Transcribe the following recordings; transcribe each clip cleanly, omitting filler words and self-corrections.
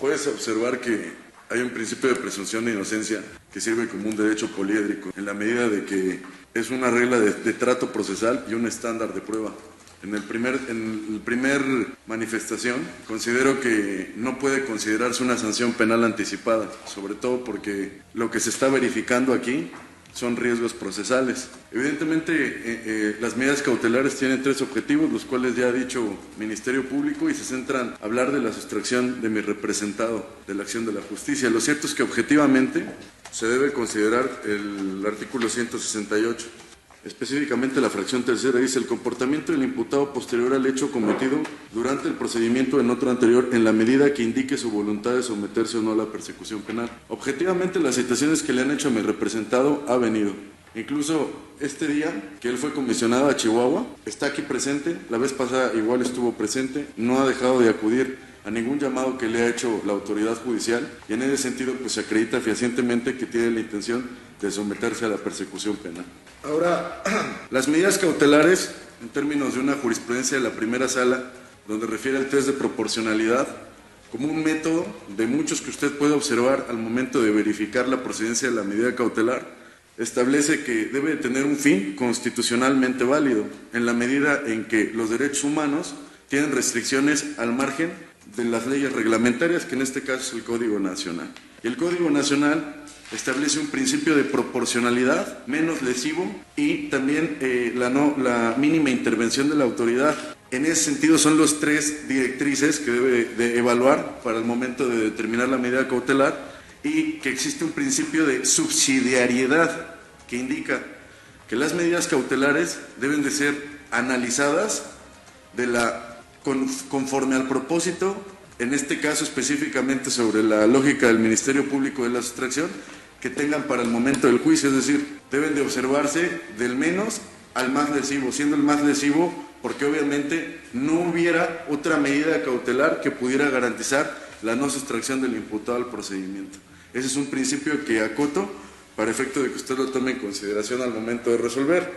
puedes observar que hay un principio de presunción de inocencia que sirve como un derecho poliédrico, en la medida de que es una regla de trato procesal y un estándar de prueba. En el primer manifestación, considero que no puede considerarse una sanción penal anticipada, sobre todo porque lo que se está verificando aquí son riesgos procesales. Evidentemente, las medidas cautelares tienen tres objetivos, los cuales ya ha dicho Ministerio Público, y se centran en hablar de la sustracción de mi representado de la acción de la justicia. Lo cierto es que objetivamente se debe considerar el artículo 168. Específicamente la fracción tercera dice: el comportamiento del imputado posterior al hecho cometido durante el procedimiento en otro anterior, en la medida que indique su voluntad de someterse o no a la persecución penal. Objetivamente, las citaciones que le han hecho a mi representado ha venido. Incluso este día que él fue comisionado a Chihuahua, está aquí presente, la vez pasada igual estuvo presente, no ha dejado de acudir a ningún llamado que le ha hecho la autoridad judicial, y en ese sentido pues se acredita fehacientemente que tiene la intención de someterse a la persecución penal. Ahora, las medidas cautelares, en términos de una jurisprudencia de la primera sala, donde refiere al test de proporcionalidad, como un método de muchos que usted puede observar al momento de verificar la procedencia de la medida cautelar, establece que debe tener un fin constitucionalmente válido, en la medida en que los derechos humanos tienen restricciones al margen de las leyes reglamentarias, que en este caso es el Código Nacional. Y el Código Nacional establece un principio de proporcionalidad menos lesivo y también la mínima intervención de la autoridad. En ese sentido son los tres directrices que debe de evaluar para el momento de determinar la medida cautelar, y que existe un principio de subsidiariedad que indica que las medidas cautelares deben de ser analizadas conforme al propósito, en este caso específicamente sobre la lógica del Ministerio Público de la sustracción, que tengan para el momento del juicio, es decir, deben de observarse del menos al más lesivo, siendo el más lesivo porque obviamente no hubiera otra medida cautelar que pudiera garantizar la no sustracción del imputado al procedimiento. Ese es un principio que acoto para efecto de que usted lo tome en consideración al momento de resolver,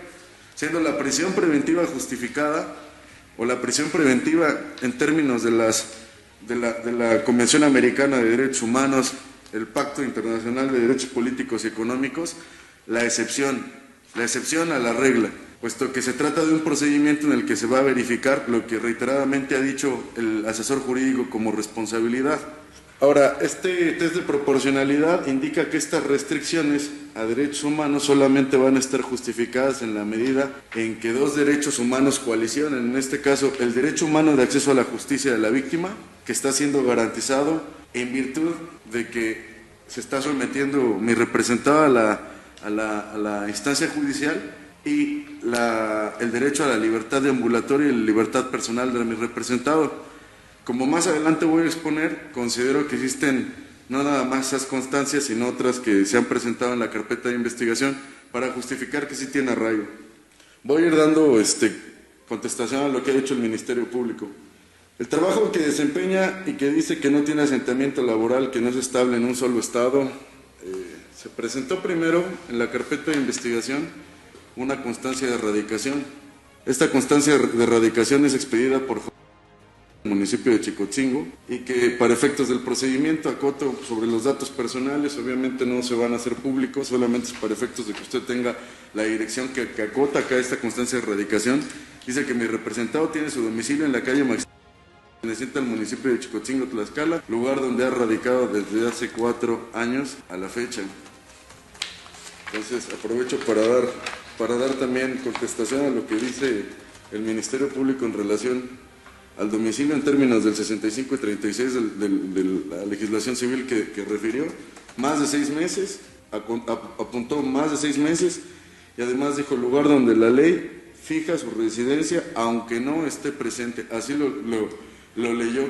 siendo la prisión preventiva justificada o la prisión preventiva en términos de la Convención Americana de Derechos Humanos, el Pacto Internacional de Derechos Políticos y Económicos, la excepción a la regla, puesto que se trata de un procedimiento en el que se va a verificar lo que reiteradamente ha dicho el asesor jurídico como responsabilidad. Ahora, este test de proporcionalidad indica que estas restricciones a derechos humanos solamente van a estar justificadas en la medida en que dos derechos humanos coalicionen, en este caso el derecho humano de acceso a la justicia de la víctima, que está siendo garantizado en virtud de que se está sometiendo mi representado a la instancia judicial, y el derecho a la libertad de ambulatorio y la libertad personal de mi representado. Como más adelante voy a exponer, considero que existen no nada más esas constancias, sino otras que se han presentado en la carpeta de investigación para justificar que sí tiene arraigo. Voy a ir dando contestación a lo que ha dicho el Ministerio Público. El trabajo que desempeña y que dice que no tiene asentamiento laboral, que no es estable en un solo estado, se presentó primero en la carpeta de investigación una constancia de erradicación. Esta constancia de erradicación es expedida por el municipio de Chicotzingo, y que para efectos del procedimiento, acoto sobre los datos personales, obviamente no se van a hacer públicos, solamente es para efectos de que usted tenga la dirección que acota acá esta constancia de erradicación. Dice que mi representado tiene su domicilio en la calle Maximiliano, perteneciente al municipio de Chicotzingo, Tlaxcala, lugar donde ha radicado desde hace 4 años a la fecha. Entonces aprovecho para dar también contestación a lo que dice el Ministerio Público en relación al domicilio en términos del 65 y 36 de la legislación civil que refirió. Más de 6 meses, apuntó más de 6 meses, y además dijo lugar donde la ley fija su residencia aunque no esté presente. Así lo leyó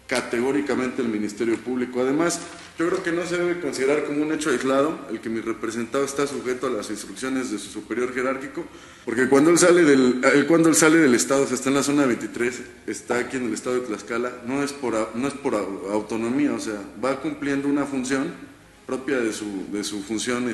categóricamente el Ministerio Público. Además, yo creo que no se debe considerar como un hecho aislado el que mi representado está sujeto a las instrucciones de su superior jerárquico, porque cuando él sale del estado, o sea, está en la zona 23, está aquí en el estado de Tlaxcala, no es por autonomía, o sea, va cumpliendo una función propia de su función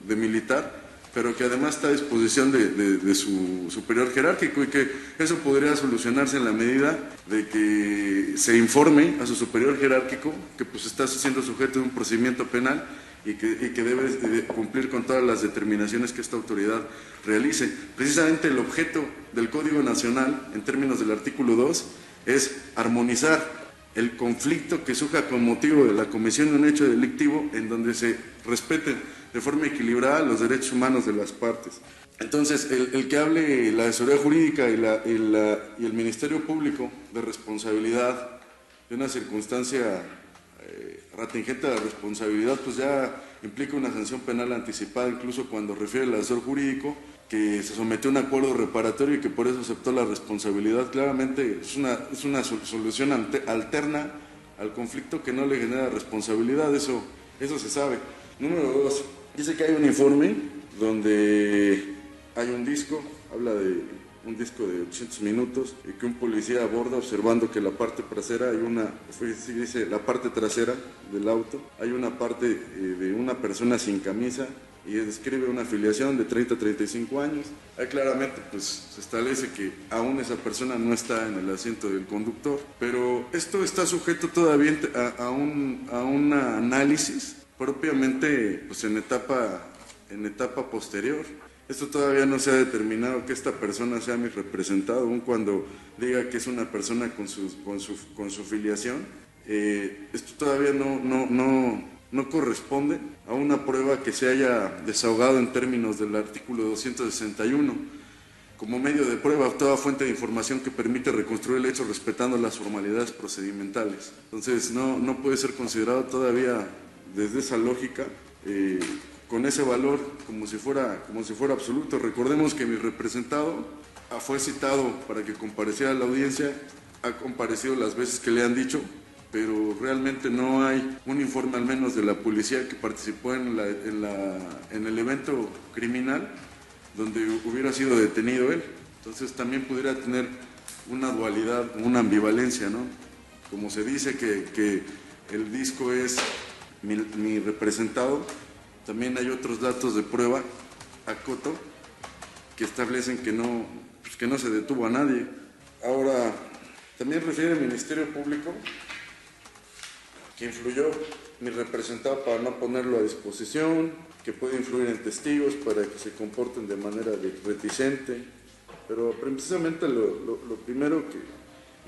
de militar, pero que además está a disposición de su superior jerárquico, y que eso podría solucionarse en la medida de que se informe a su superior jerárquico que pues está siendo sujeto de un procedimiento penal y que debe de cumplir con todas las determinaciones que esta autoridad realice. Precisamente el objeto del Código Nacional, en términos del artículo 2, es armonizar el conflicto que surja con motivo de la comisión de un hecho delictivo, en donde se respeten de forma equilibrada los derechos humanos de las partes. Entonces, el que hable la asesoría jurídica y el Ministerio Público de responsabilidad, de una circunstancia atingente a la responsabilidad, pues ya implica una sanción penal anticipada, incluso cuando refiere al asesor jurídico que se sometió a un acuerdo reparatorio y que por eso aceptó la responsabilidad. Claramente es una solución alterna al conflicto que no le genera responsabilidad, eso se sabe. Número 2, dice que hay un informe donde hay un disco, habla de un disco de 800 minutos, y que un policía aborda observando que la parte trasera dice la parte trasera del auto, hay una parte de una persona sin camisa, y describe una afiliación de 30 a 35 años. Ahí claramente pues se establece que aún esa persona no está en el asiento del conductor, pero esto está sujeto todavía a un análisis propiamente pues en etapa posterior. Esto todavía no se ha determinado que esta persona sea mi representado, aun cuando diga que es una persona con su filiación. Esto todavía no corresponde a una prueba que se haya desahogado en términos del artículo 261. Como medio de prueba, toda fuente de información que permite reconstruir el hecho respetando las formalidades procedimentales. Entonces, no puede ser considerado todavía desde esa lógica, con ese valor como si fuera absoluto. Recordemos que mi representado fue citado para que compareciera a la audiencia, ha comparecido las veces que le han dicho, pero realmente no hay un informe, al menos de la policía, que participó en el evento criminal donde hubiera sido detenido él. Entonces también pudiera tener una dualidad, una ambivalencia, ¿no? Como se dice que el disco es mi representado, también hay otros datos de prueba, acoto, que establecen que no se detuvo a nadie. Ahora, también refiere el Ministerio Público que influyó mi representado para no ponerlo a disposición, que puede influir en testigos para que se comporten de manera reticente, pero precisamente lo primero que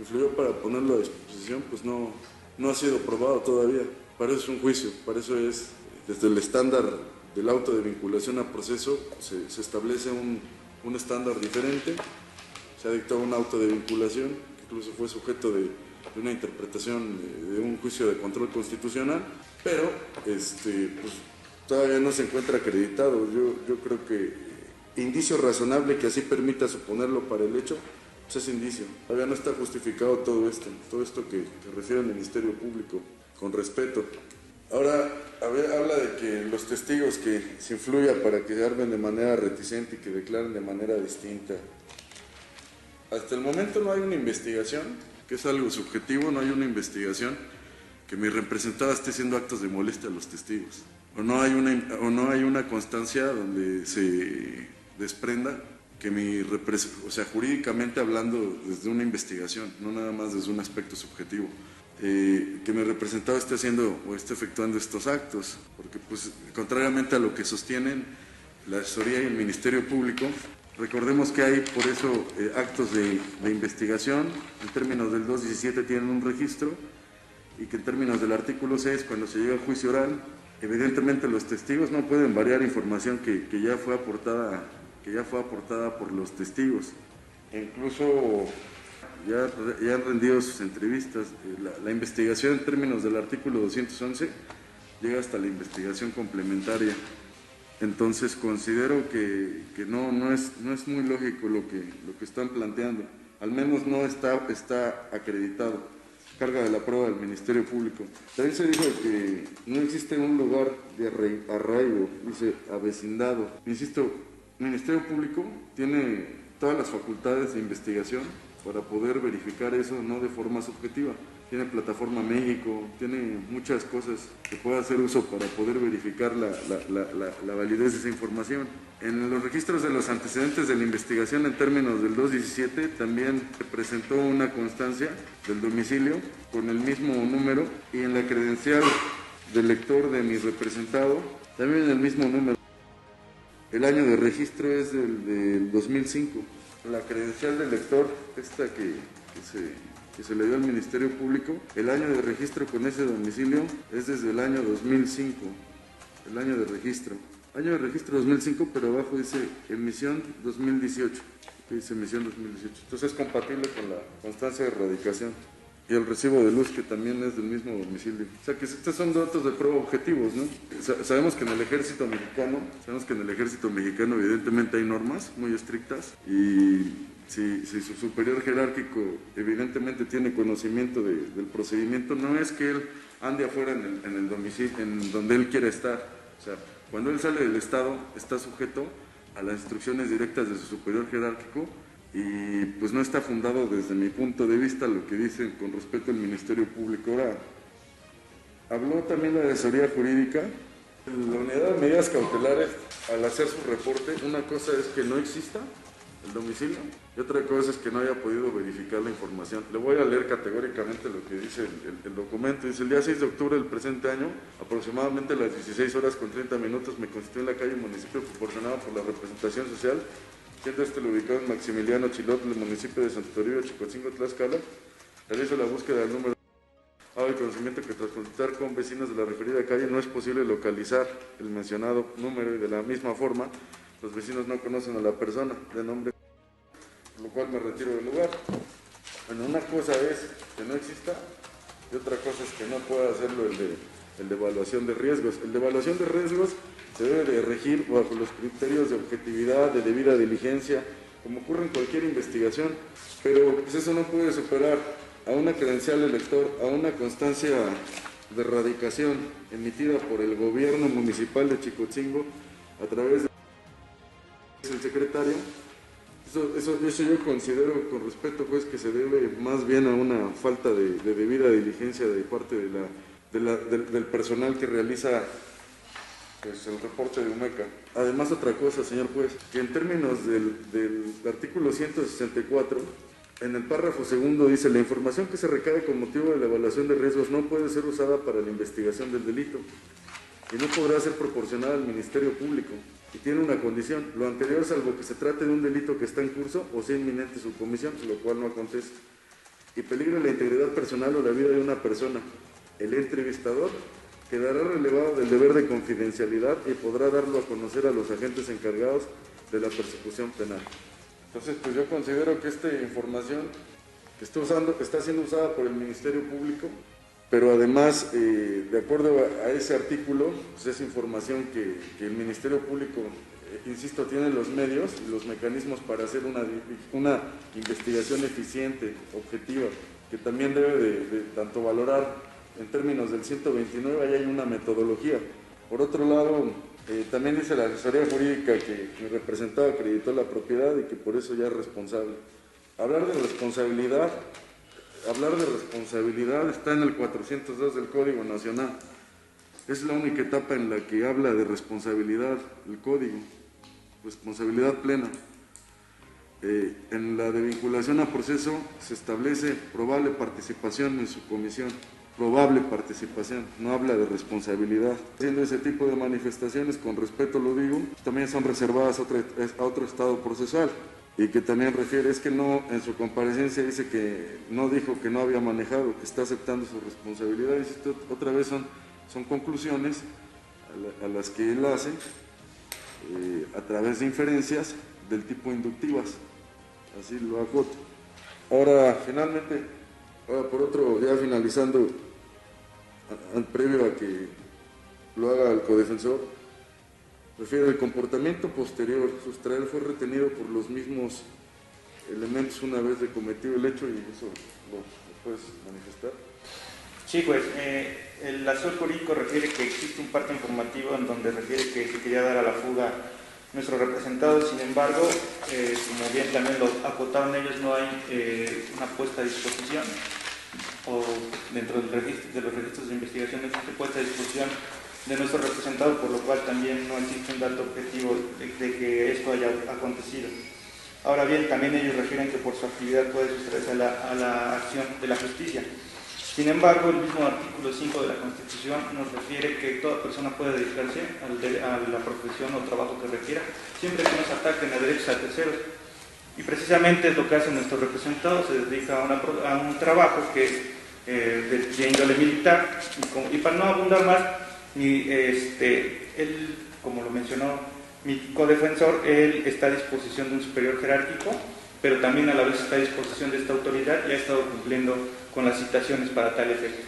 influyó para ponerlo a disposición pues no ha sido probado todavía. Para eso es un juicio, para eso es, desde el estándar del auto de vinculación a proceso se establece un estándar diferente, se ha dictado un auto de vinculación que incluso fue sujeto de una interpretación de un juicio de control constitucional, pero pues todavía no se encuentra acreditado. Yo creo que indicio razonable que así permita suponerlo para el hecho, pues es indicio. Todavía no está justificado todo esto que refiere al Ministerio Público, con respeto. Ahora, habla de que los testigos que se influya para que armen de manera reticente y que declaren de manera distinta. Hasta el momento no hay una investigación, que es algo subjetivo, no hay una investigación que mi representado esté haciendo actos de molestia a los testigos. O no hay una constancia donde se desprenda que jurídicamente hablando, desde una investigación, no nada más desde un aspecto subjetivo, que mi representado esté haciendo o esté efectuando estos actos, porque pues contrariamente a lo que sostienen la asesoría y el Ministerio Público, recordemos que hay por eso actos de investigación, en términos del 217 tienen un registro, y que en términos del artículo 6, cuando se llega al juicio oral, evidentemente los testigos no pueden variar información que ya fue aportada por los testigos. E incluso ya han rendido sus entrevistas. La investigación en términos del artículo 211 llega hasta la investigación complementaria. Entonces considero que no es muy lógico lo que están planteando, al menos no está acreditado. Carga de la prueba del Ministerio Público. También se dijo que no existe un lugar de arraigo, dice avecindado. Insisto, el Ministerio Público tiene todas las facultades de investigación para poder verificar eso, no de forma subjetiva. Tiene Plataforma México, tiene muchas cosas que puede hacer uso para poder verificar la validez de esa información. En los registros de los antecedentes de la investigación en términos del 217 también se presentó una constancia del domicilio con el mismo número, y en la credencial del lector de mi representado también el mismo número. El año de registro es del 2005. La credencial del lector, esta que se le dio al Ministerio Público, el año de registro con ese domicilio es desde el año 2005, el año de registro. Año de registro 2005, pero abajo dice emisión 2018, dice emisión 2018. Entonces es compatible con la constancia de erradicación. Y el recibo de luz, que también es del mismo domicilio. O sea que estos son datos de prueba objetivos, ¿no? Sabemos que en el ejército mexicano evidentemente hay normas muy estrictas, y si su superior jerárquico evidentemente tiene conocimiento del procedimiento, no es que él ande afuera en el domicilio, en donde él quiera estar. O sea, cuando él sale del Estado está sujeto a las instrucciones directas de su superior jerárquico, y pues no está fundado desde mi punto de vista lo que dicen con respecto al Ministerio Público. Ahora, habló también la asesoría jurídica. La unidad de medidas cautelares, al hacer su reporte, una cosa es que no exista el domicilio y otra cosa es que no haya podido verificar la información. Le voy a leer categóricamente lo que dice el documento. Dice: el día 6 de octubre del presente año, aproximadamente a las 16:30, me constituí en la calle Municipio proporcionada por la representación social, siendo ubicado en Maximiliano Chilot, el municipio de Santo Toribio, Chicotzingo, Tlaxcala. Realizo la búsqueda del número. Hago el conocimiento que tras consultar con vecinos de la referida calle no es posible localizar el mencionado número, y de la misma forma los vecinos no conocen a la persona de nombre, por lo cual me retiro del lugar. Bueno, una cosa es que no exista y otra cosa es que no pueda hacerlo el de evaluación de riesgos. El de evaluación de riesgos se debe de regir bajo los criterios de objetividad, de debida diligencia, como ocurre en cualquier investigación, pero pues eso no puede superar a una credencial del lector, a una constancia de erradicación emitida por el gobierno municipal de Chicotzingo a través del secretario. Eso yo considero, con respeto, pues, que se debe más bien a una falta de debida diligencia de parte del personal que realiza pues el reporte de UMECA. Además, otra cosa, señor juez, que en términos del artículo 164, en el párrafo segundo dice: la información que se recabe con motivo de la evaluación de riesgos no puede ser usada para la investigación del delito y no podrá ser proporcionada al Ministerio Público. Y tiene una condición: lo anterior salvo que se trate de un delito que está en curso o sea inminente su comisión, lo cual no acontece, y peligre la integridad personal o la vida de una persona. El entrevistador quedará relevado del deber de confidencialidad y podrá darlo a conocer a los agentes encargados de la persecución penal. Entonces, pues yo considero que esta información que está siendo usada por el Ministerio Público, pero además, de acuerdo a ese artículo, pues es información que el Ministerio Público, insisto, tiene los medios y los mecanismos para hacer una investigación eficiente, objetiva, que también debe de tanto valorar en términos del 129, ahí hay una metodología. Por otro lado, también dice la asesoría jurídica que mi representado acreditó la propiedad y que por eso ya es responsable. Hablar de responsabilidad está en el 402 del Código Nacional. Es la única etapa en la que habla de responsabilidad el Código, responsabilidad plena. En la de vinculación a proceso se establece probable participación en su comisión. Probable participación, no habla de responsabilidad. Haciendo ese tipo de manifestaciones, con respeto lo digo, también son reservadas a otro estado procesal, y que también refiere, es que no, en su comparecencia dice que no dijo que no había manejado, que está aceptando su responsabilidad. Y otra vez son conclusiones a las que él hace a través de inferencias del tipo inductivas, así lo acoto. Ahora, finalmente, por otro, ya finalizando, previo a que lo haga el codefensor, refiere al comportamiento posterior. Sustraer fue retenido por los mismos elementos una vez de cometido el hecho, y eso lo puedes manifestar. Sí, pues el asesor jurídico refiere que existe un parte informativo en donde refiere que se quería dar a la fuga Nuestros representados, sin embargo, como bien también lo acotaron ellos, no hay una puesta a disposición, o dentro de los registros de investigación no existe puesta a disposición de nuestros representados, por lo cual también no existe un dato objetivo de que esto haya acontecido. Ahora bien, también ellos refieren que por su actividad puede sustraerse a la acción de la justicia. Sin embargo, el mismo artículo 5 de la Constitución nos refiere que toda persona puede dedicarse a la profesión o trabajo que requiera, siempre que no se ataquen a derechos a terceros. Y precisamente es lo que hacen nuestros representados, se dedica a un trabajo que es de índole militar, y para no abundar más, él, como lo mencionó mi codefensor, él está a disposición de un superior jerárquico, pero también a la vez está a disposición de esta autoridad y ha estado cumpliendo con las citaciones para tal efecto.